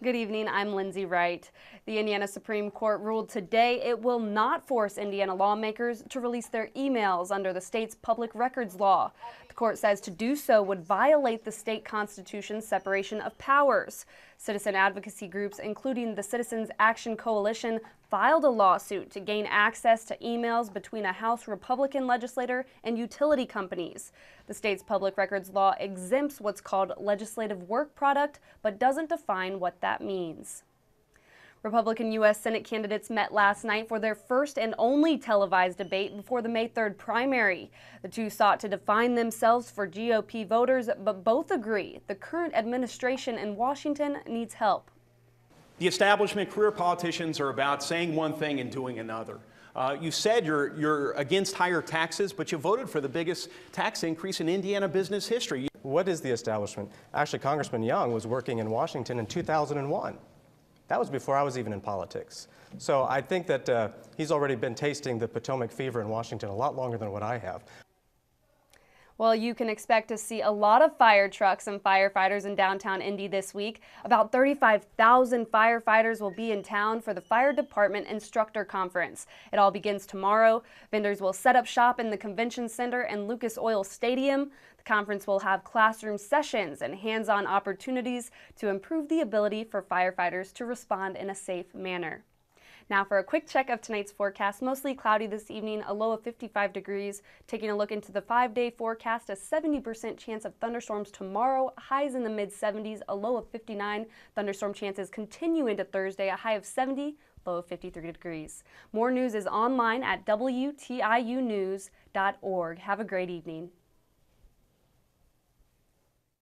Good evening, I'm Lindsay Wright. The Indiana Supreme Court ruled today it will not force Indiana lawmakers to release their emails under the state's public records law. The court says to do so would violate the state constitution's separation of powers. Citizen advocacy groups, including the Citizens Action Coalition, filed a lawsuit to gain access to emails between a House Republican legislator and utility companies. The state's public records law exempts what's called legislative work product, but doesn't define what that means. Republican U.S. Senate candidates met last night for their first and only televised debate before the May 3rd primary. The two sought to define themselves for GOP voters, but both agree the current administration in Washington needs help. The establishment, career politicians are about saying one thing and doing another. You said you're against higher taxes, but you voted for the biggest tax increase in Indiana business history. What is the establishment? Actually, Congressman Young was working in Washington in 2001. That was before I was even in politics. So I think that he's already been tasting the Potomac fever in Washington a lot longer than what I have. Well, you can expect to see a lot of fire trucks and firefighters in downtown Indy this week. About 35,000 firefighters will be in town for the Fire Department Instructor Conference. It all begins tomorrow. Vendors will set up shop in the Convention Center and Lucas Oil Stadium. The conference will have classroom sessions and hands-on opportunities to improve the ability for firefighters to respond in a safe manner. Now for a quick check of tonight's forecast, mostly cloudy this evening, a low of 55 degrees. Taking a look into the 5-day forecast, a 70% chance of thunderstorms tomorrow, highs in the mid-70s, a low of 59. Thunderstorm chances continue into Thursday, a high of 70, low of 53 degrees. More news is online at WTIUnews.org. Have a great evening.